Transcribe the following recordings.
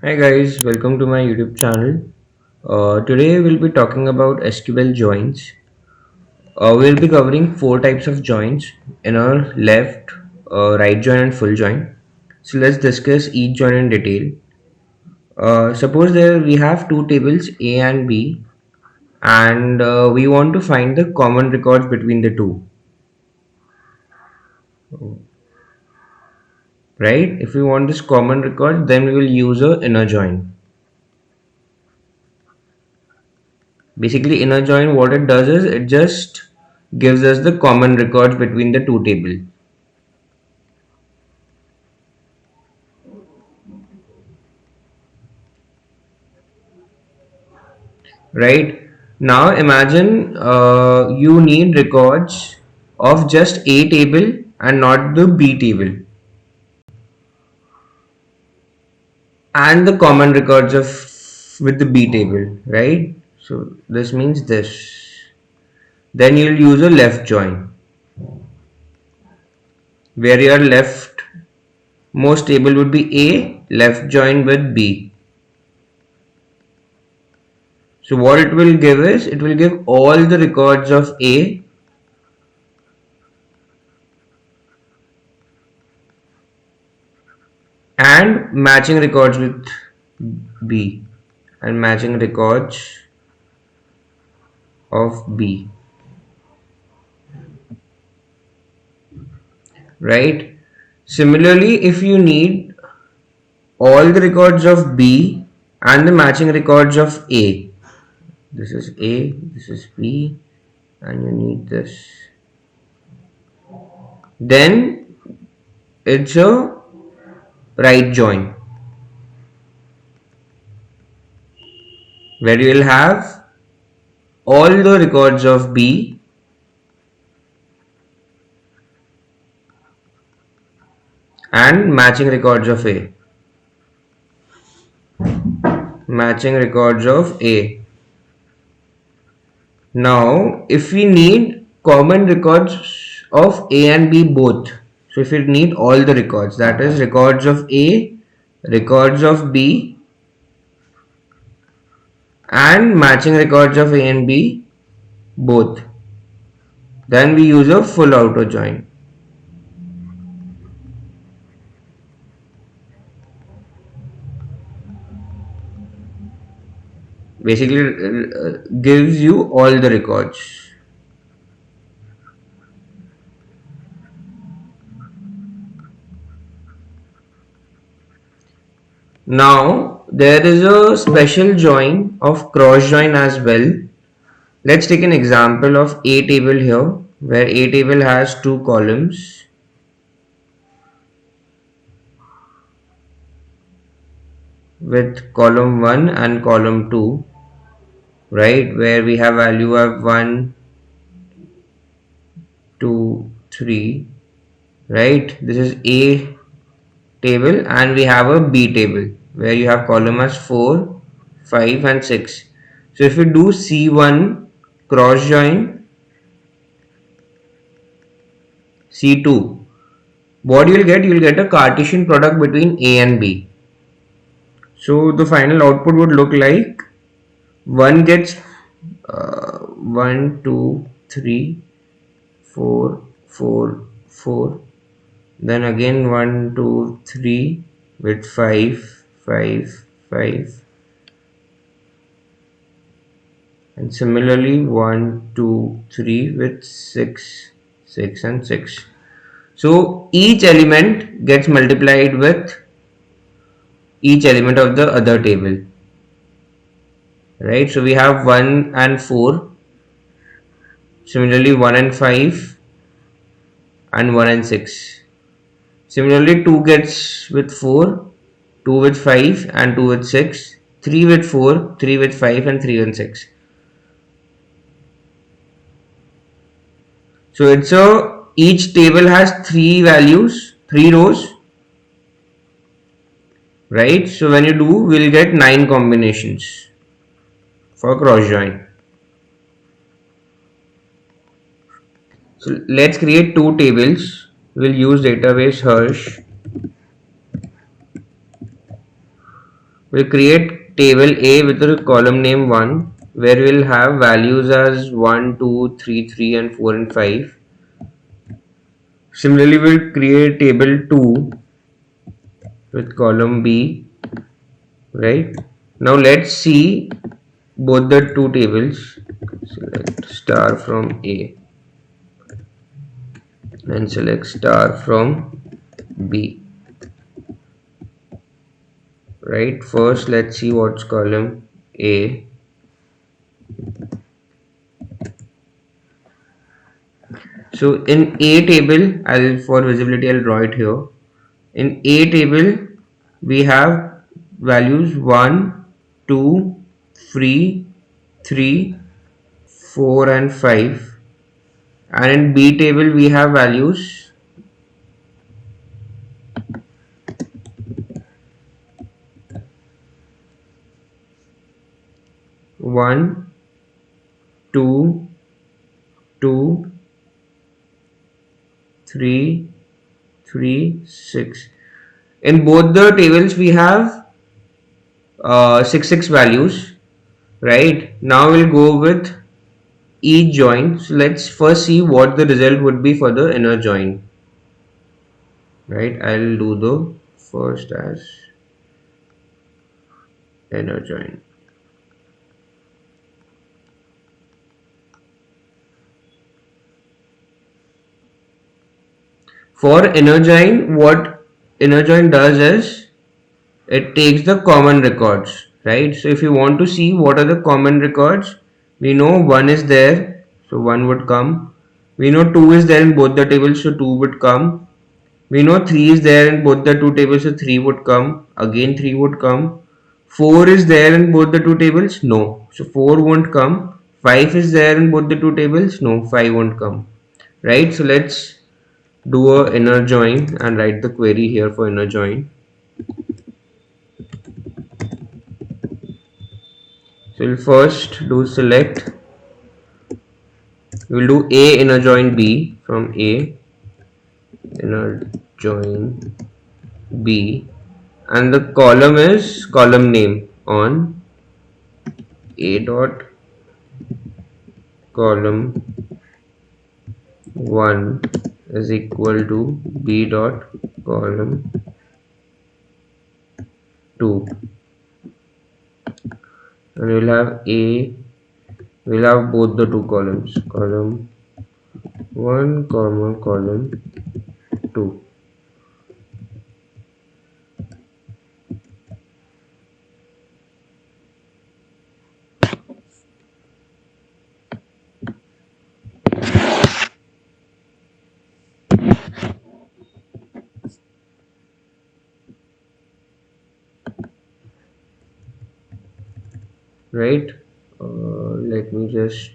Hi guys, welcome to my YouTube channel. Today we'll be talking about SQL joins. We'll be covering four types of joins: inner, left, right join, and full join. So let's discuss each join in detail. Suppose there we have two tables A and B, and we want to find the common records between the two. Right? If we want this common record, then we will use a inner join. Basically, inner join, what it does is it just gives us the common records between the two tables. Right? Now imagine you need records of just A table and not the B table, and the common records of with the B table, right? So this means this. Then you'll use a left join where your left most table would be A, left join with B. So what it will give is it will give all the records of A and matching records with B and matching records of B, right? Similarly, if you need all the records of B and the matching records of A, this is A, this is B, and you need this, then it's a right join where you will have all the records of B and matching records of A. Matching records of A. Now, if we need common records of A and B both, so if we need all the records, that is records of A, records of B, and matching records of A and B both, then we use a full outer join. Basically, gives you all the records. Now, there is a special join of cross join as well. Let's take an example of A table here, where A table has two columns with column 1 and column 2, right, where we have value of 1, 2, 3, right. This is A table, and we have a B table where you have column as 4, 5 and 6. So if we do C1 cross join C2, what you will get a Cartesian product between A and B. So the final output would look like 1 gets 1, 2, 3, 4, 4, 4. Then again 1, 2, 3 with 5, 5, 5. And similarly 1, 2, 3 with 6, 6 and 6. So each element gets multiplied with each element of the other table. Right, so we have 1 and 4, similarly 1 and 5, and 1 and 6. Similarly 2 gets with 4, 2 with 5 and 2 with 6, 3 with 4, 3 with 5 and 3 and 6. So it's a each table has 3 values, 3 rows, right? So when you do, we'll get 9 combinations for cross join. So let's create two tables. We'll use database Hirsch we'll create table A with a column name 1, where we'll have values as 1, 2, 3, 3 and 4 and 5. Similarly, we'll create table 2 with column B, right? Now let's see both the two tables. Select star from A and select star from B, right? First, let's see what's column A. So in A table, for visibility, I'll draw it here. In A table, we have values 1, 2, 3, 3, 4 and 5. And in B table, we have values 1, 2, 2, 3, 3, 6. In both the tables, we have 6, 6 values, right? Now we'll go with each join. So let's first see what the result would be for the inner join, right? I'll do the first as inner join. For inner join, what inner join does is it takes the common records, right? So if you want to see what are the common records, we know 1 is there, so 1 would come. We know 2 is there in both the tables, so 2 would come. We know 3 is there in both the two tables, so 3 would come. Again 3 would come. 4 is there in both the two tables? No. So 4 won't come. 5 is there in both the two tables? No. 5 won't come. Right? So let's do a inner join and write the query here for inner join. So we'll first do select. We'll do A inner join B from A inner join B, and the column is column name on A dot column 1 is equal to B dot column 2, and we'll have both the two columns, column 1 comma column 2. Right, let me just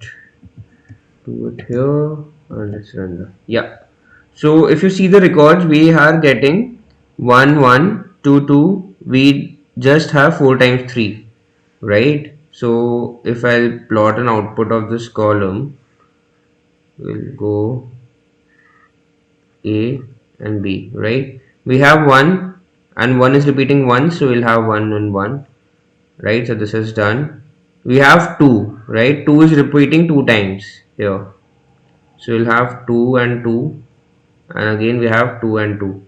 do it here and let's run the, yeah. So if you see the records, we are getting 1, 1, 2, 2. We just have 4 times 3, right? So if I plot an output of this column, we'll go A and B, right? We have 1 and 1 is repeating once, so we'll have 1 and 1, right? So this is done. We have 2, right? 2 is repeating 2 times here. So we'll have 2 and 2, and again we have 2 and 2,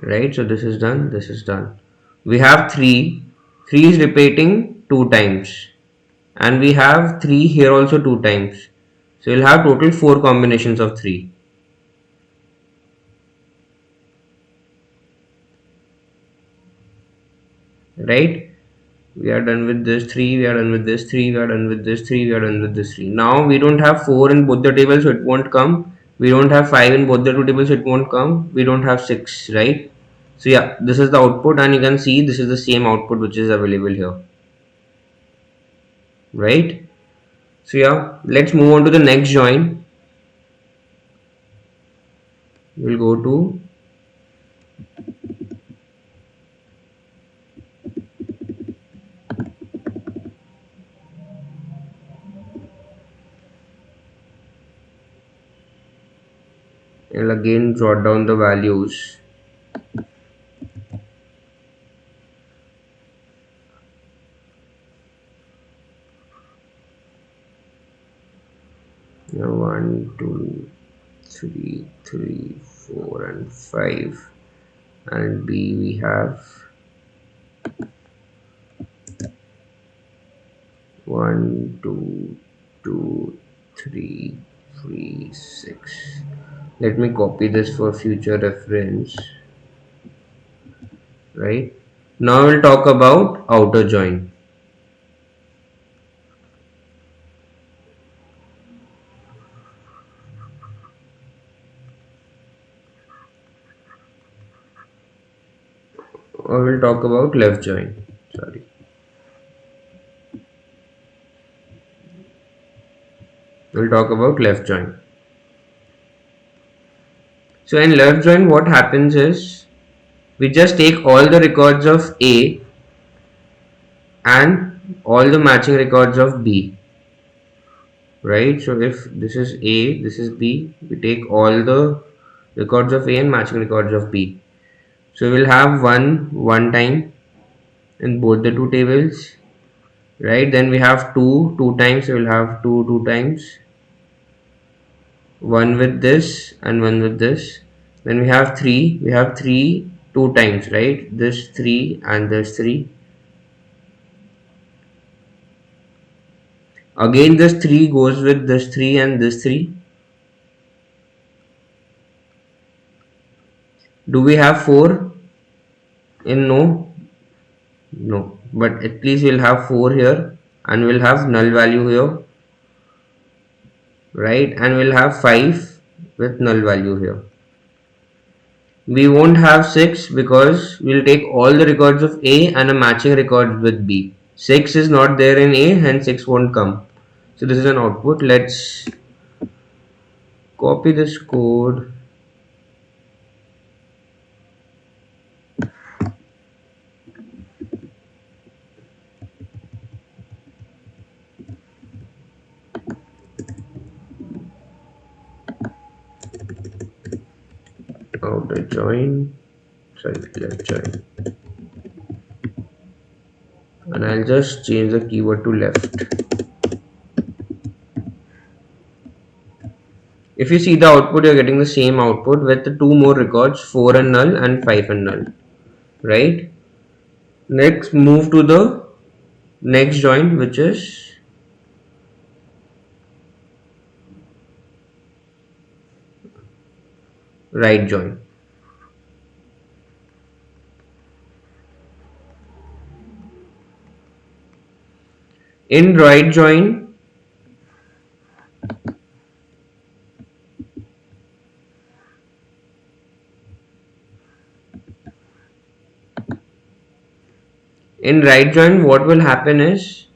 right? So this is done, this is done. We have 3, 3 is repeating 2 times, and we have 3 here also 2 times. So we'll have total 4 combinations of 3, right? We are done with this 3, we are done with this 3, we are done with this 3, we are done with this 3. Now we don't have 4 in both the tables, so it won't come. We don't have 5 in both the two tables, so it won't come. We don't have 6, right? So yeah, this is the output, and you can see this is the same output which is available here, right? So yeah, let's move on to the next join. We'll go to and again jot down the values. Now 1, 2, 3, 3, 4, and 5. And B we have 1, 2, 2, 3, 3, 6. Let me copy this for future reference. Right? Now we'll talk about outer join. Or we'll talk about left join. Sorry. We'll talk about left join. So in left join, what happens is we just take all the records of A and all the matching records of B. Right? So if this is A, this is B, we take all the records of A and matching records of B. So we will have one time in both the two tables. Right? Then we have two times, so we'll have two times. One with this and one with this. Then we have three two times, right? This three and this three. Again this three goes with this three and this three. Do we have four in no? No. But at least we'll have four here and we'll have null value here, right? And we'll have five with null value here. We won't have 6 because we'll take all the records of A and a matching record with B. 6 is not there in A, hence 6 won't come. So this is an output. Let's copy this code. Outer join, sorry, left join. And I'll just change the keyword to left. If you see the output, you're getting the same output with the two more records, 4 and null and 5 and null, right? Next, move to the next join, which is right join. In right join, what will happen is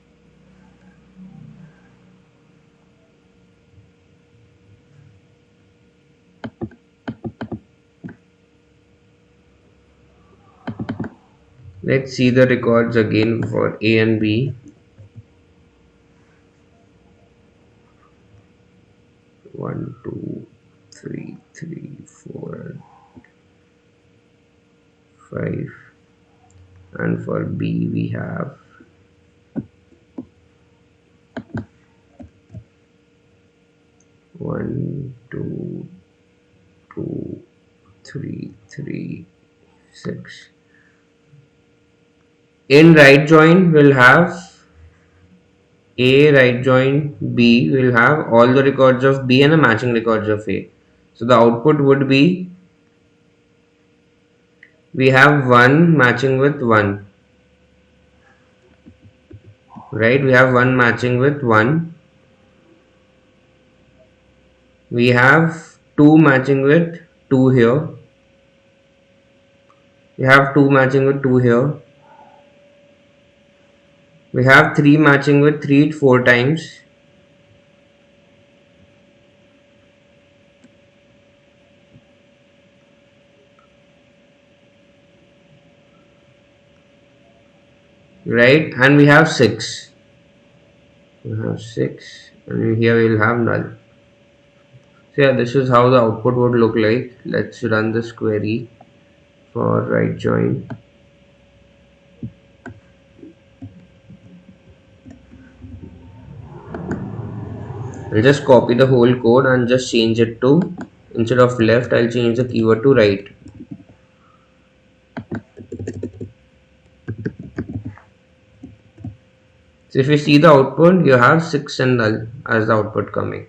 let's see the records again for A and B. 1, 2, 3, 3, 4, and 5. And for B we have 1, 2, 2, 3, 3, 6. In right join we'll have A right join B will have all the records of B and the matching records of A. So the output would be we have 1 matching with 1, right? We have 1 matching with 1. We have 2 matching with 2 here. We have 2 matching with 2 here. We have 3 matching with 3 4 times. Right, and we have 6. We have 6 and here we'll have null. So yeah, this is how the output would look like. Let's run this query for right join. I'll just copy the whole code and just change it to, instead of left, I'll change the keyword to right. So if you see the output, you have 6 and null as the output coming.